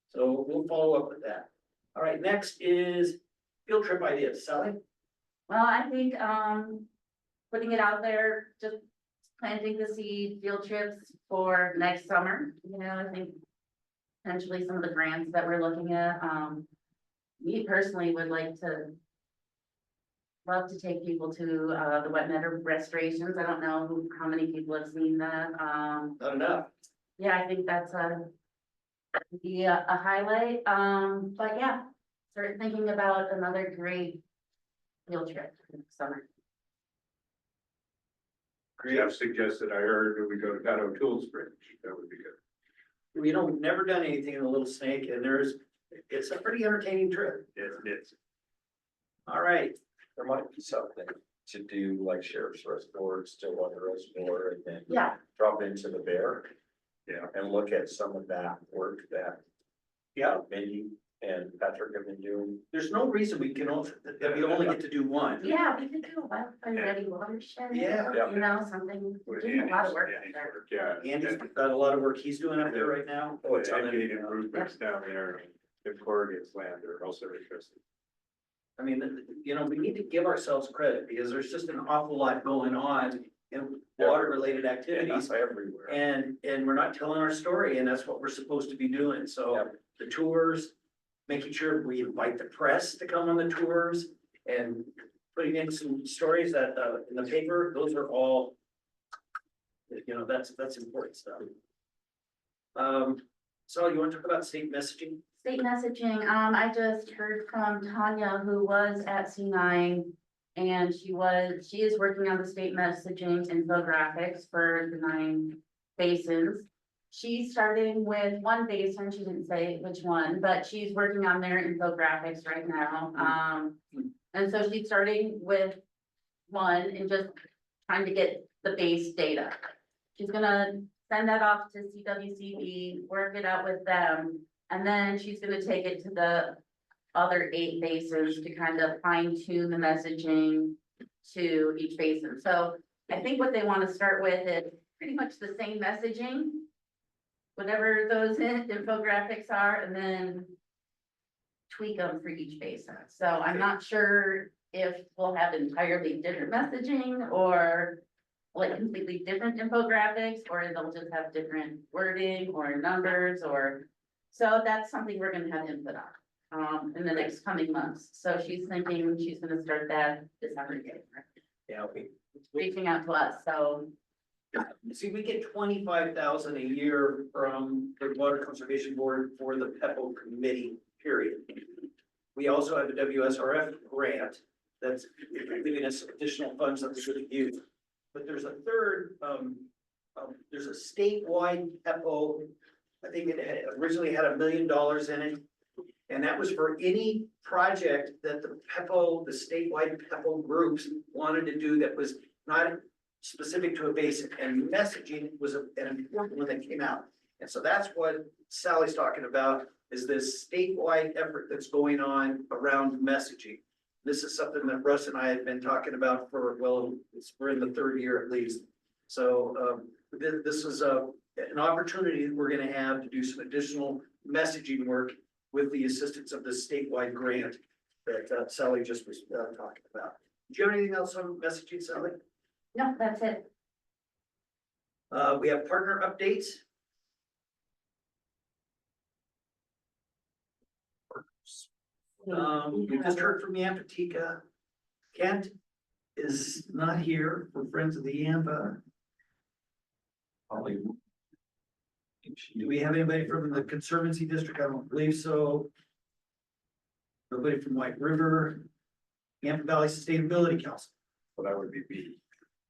So we'll follow up with that. All right, next is field trip ideas. Sally?
Well, I think, putting it out there, just planting the seed, field trips for next summer, you know, I think. Potentially some of the grants that we're looking at, me personally would like to. Love to take people to, the wet meadow restorations, I don't know how many people have seen that,
Not enough.
yeah, I think that's be a highlight, but yeah, start thinking about another great field trip next summer.
Jeff suggested, I heard, that we go to Paddle Tools Bridge. That would be good.
You know, we've never done anything in the Little Snake, and it's a pretty entertaining trip.
It's,
All right,
there might be something to do like Sheriff's Reservoir, Stillwater Reservoir, and then
Yeah,
drop into the Bear.
Yeah.
And look at some of that work that Mindy and Patrick have been doing.
there's no reason we can only, that we only get to do one.
yeah, we could do a wildfire ready watershed.
Yeah.
You know, something, we're doing a lot of work up there.
Yeah.
Andy's got a lot of work he's doing up there right now.
Oh, it's on
And getting
the,
improvements down there, if Corrigan's land are also interested.
I mean, you know, we need to give ourselves credit because there's just an awful lot going on in water-related activities.
everywhere.
And we're not telling our story, and that's what we're supposed to be doing. So
Yep.
the tours, making sure we invite the press to come on the tours and putting in some stories that, in the paper, those are all, you know, that's important stuff. So you want to talk about state messaging?
State messaging, I just heard from Tanya, who was at C9. And she is working on the state messaging infographics for the 9 basins. She's starting with one basin, she didn't say which one, but she's working on their infographics right now. And so she's starting with one and just trying to get the base data. She's gonna send that off to CWCB, work it out with them, and then she's gonna take it to the other 8 basins to kind of fine tune the messaging to each basin. So I think what they want to start with is pretty much the same messaging, whatever those infographics are, and then tweak them for each basin. So I'm not sure if we'll have entirely different messaging or like completely different infographics, or they'll just have different wording or numbers, or, so that's something we're gonna have input on in the next coming months. So she's thinking she's gonna start that December, January,
Yeah,
reaching out to us, so.
see, we get 25,000 a year from the Water Conservation Board for the PEPO committee, period. We also have a WSRF grant that's giving us additional funds that we should use. But there's a third, there's a statewide PEPO. I think it originally had $1 million in it. And that was for any project that the PEPO, the statewide PEPO groups wanted to do that was not specific to a basin, and messaging was an important one that came out. And so that's what Sally's talking about, is this statewide effort that's going on around messaging. This is something that Russ and I have been talking about for, well, we're in the third year at least. So this is an opportunity that we're gonna have to do some additional messaging work with the assistance of this statewide grant that Sally just was talking about. Do you have anything else on messaging, Sally?
No, that's it.
We have partner updates. We just heard from Yamatika. Kent is not here for Friends of the Yampa. Do we have anybody from the Conservancy District? I don't believe so. Nobody from White River, Yampa Valley Sustainability Council.
Well, that would be me.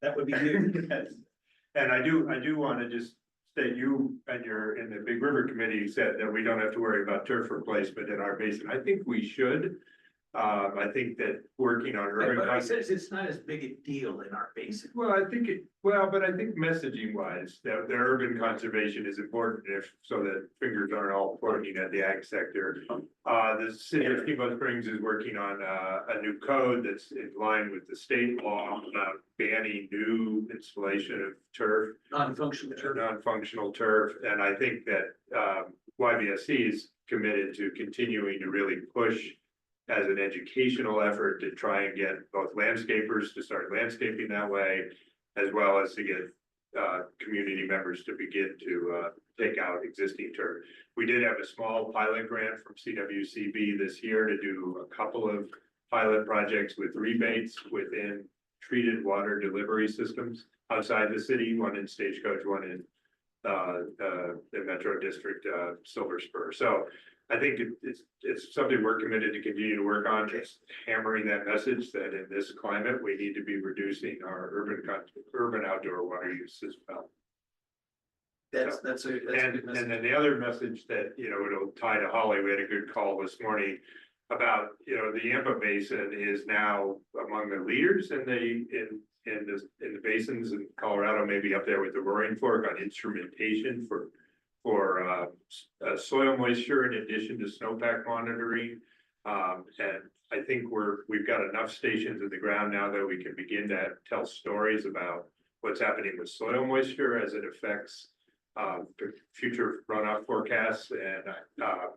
That would be you.
And I do want to just state you and in the Big River Committee said that we don't have to worry about turf replacement in our basin. I think we should. I think that working on urban.
But I said it's not as big a deal in our basin.
Well, I think but I think messaging wise, that the urban conservation is important so that fingers aren't all pointing at the ag sector. The city of Steamboat Springs is working on a new code that's in line with the state law about banning new installation of turf.
Non-functional turf.
Non-functional turf, and I think that YBSC is committed to continuing to really push as an educational effort to try and get both landscapers to start landscaping that way, as well as to get community members to begin to take out existing turf. We did have a small pilot grant from CWCB this year to do a couple of pilot projects with rebates within treated water delivery systems outside the city, one in Stagecoach, one in the Metro District, Silver Spur. So I think it's something we're committed to continue to work on, just hammering that message that in this climate, we need to be reducing our urban outdoor water use as well.
That's a good
And
message.
then the other message that, it'll tie to Holly, we had a good call this morning about, the Yampa Basin is now among the leaders in the basins in Colorado, maybe up there with the Roaring Fork on instrumentation for soil moisture in addition to snowpack monitoring. And I think we've got enough stations in the ground now that we can begin to tell stories about what's happening with soil moisture as it affects future runoff forecasts. And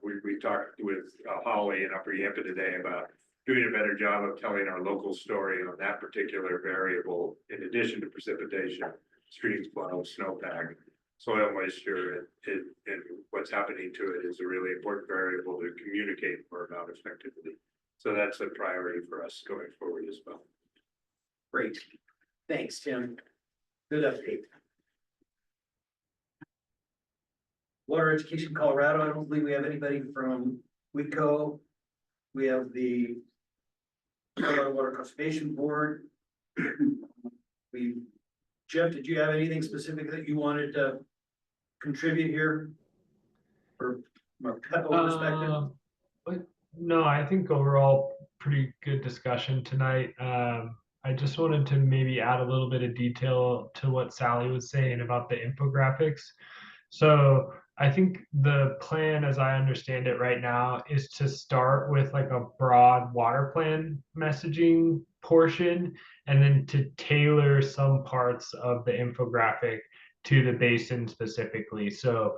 we talked with Holly in Upper Yampa today about doing a better job of telling our local story on that particular variable, in addition to precipitation, streams flow, snowpack. Soil moisture and what's happening to it is a really important variable to communicate more about effectively. So that's a priority for us going forward as well.
Great. Thanks, Tim. Good update. Water Education Colorado, I don't believe we have anybody from WECO. We have the Colorado Water Conservation Board. Jeff, did you have anything specific that you wanted to contribute here? Or from a PEPO perspective?
No, I think overall pretty good discussion tonight. I just wanted to maybe add a little bit of detail to what Sally was saying about the infographics. So I think the plan, as I understand it right now, is to start with like a broad water plan messaging portion, and then to tailor some parts of the infographic to the basin specifically. So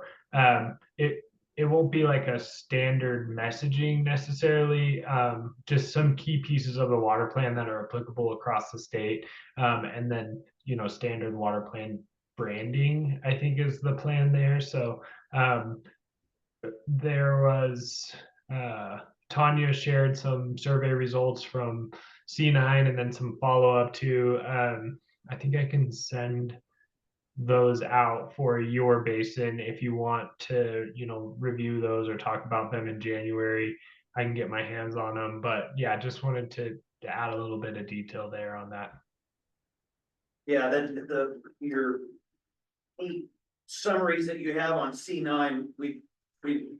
it won't be like a standard messaging necessarily, just some key pieces of the water plan that are applicable across the state, and then standard water plan branding, I think, is the plan there. So there was Tanya shared some survey results from C9 and then some follow-up to I think I can send those out for your basin if you want to review those or talk about them in January. I can get my hands on them, but yeah, just wanted to add a little bit of detail there on that.
Yeah, then your 8 summaries that you have on C9, we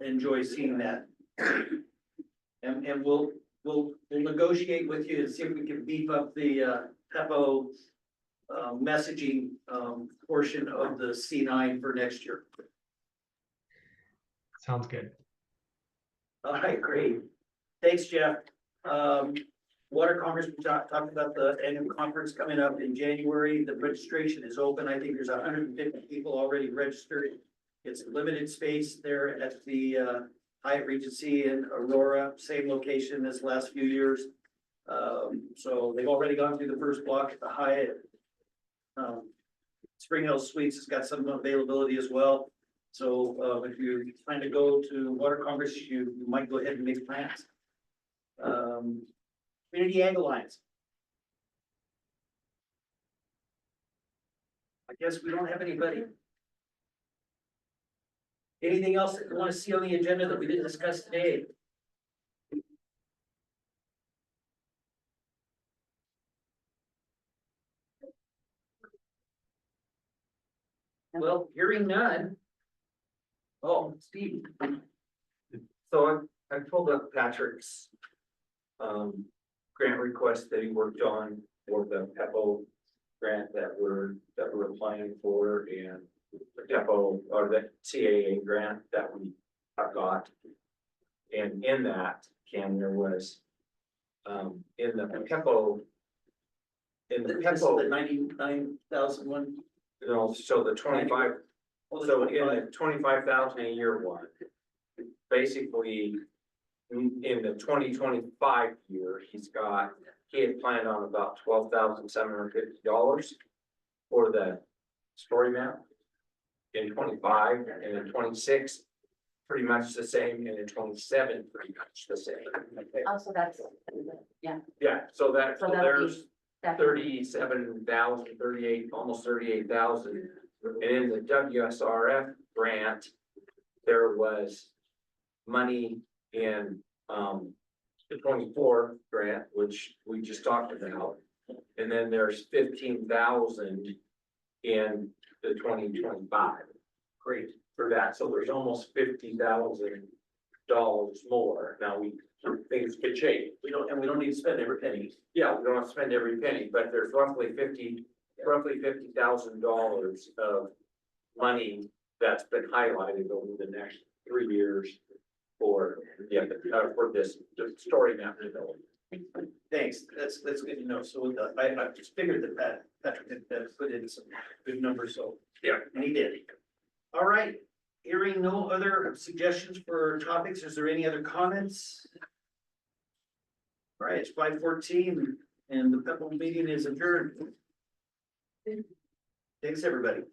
enjoy seeing that. And we'll negotiate with you and see if we can beef up the PEPO messaging portion of the C9 for next year.
Sounds good.
All right, great. Thanks, Jeff. Water Congress, we talked about the annual conference coming up in January. The registration is open. I think there's 150 people already registered. It's limited space there at the Hyatt Regency in Aurora, same location as last few years. So they've already gone through the first block at the Hyatt. Spring Hill Suites has got some availability as well. So if you plan to go to Water Congress, you might go ahead and make plans. Community Ag Alliance. I guess we don't have anybody. Anything else that you want to see on the agenda that we didn't discuss today? Well, hearing none. Oh, Steve.
So I pulled up Patrick's grant request that he worked on for the PEPO grant that we're applying for, and the PEPO or the CAA grant that we have got. And in that, Ken, there was in the PEPO. In the
This is the
PEPO,
99,001.
you know, so the 25.
Oh,
So in the 25,000 a year one, basically, in the 2025 year, he had planned on about $12,750 for the story map. In 25 and in 26, pretty much the same, and in 27, pretty much the same.
Also, that's, yeah.
Yeah, so
So that'll be-
there's
that's-
37,000, 38, almost 38,000. And in the WSRF grant, there was money in, the 24 grant, which we just talked about. And then there's 15,000 in the 2025. Great for that. So there's almost $50,000 more. Now things could change.
We don't need to spend every penny.
Yeah, we don't have to spend every penny, but there's roughly $50,000 of money that's been highlighted over the next 3 years for this story map development.
Thanks, that's good to know. So I just figured that Patrick had put in some good numbers, so.
Yeah.
And he did. All right, hearing no other suggestions for topics, is there any other comments? All right, it's 5:14 and the PEPO meeting is adjourned. Thanks, everybody.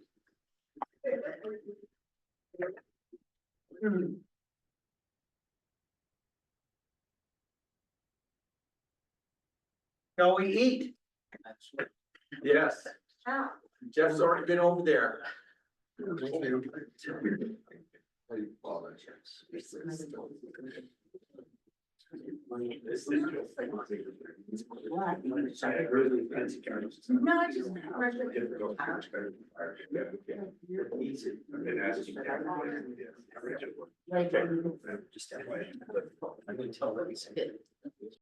Shall we eat?
Yes, Jeff's already been over there.
No, I just. Like,
Just that way. I'm gonna tell them.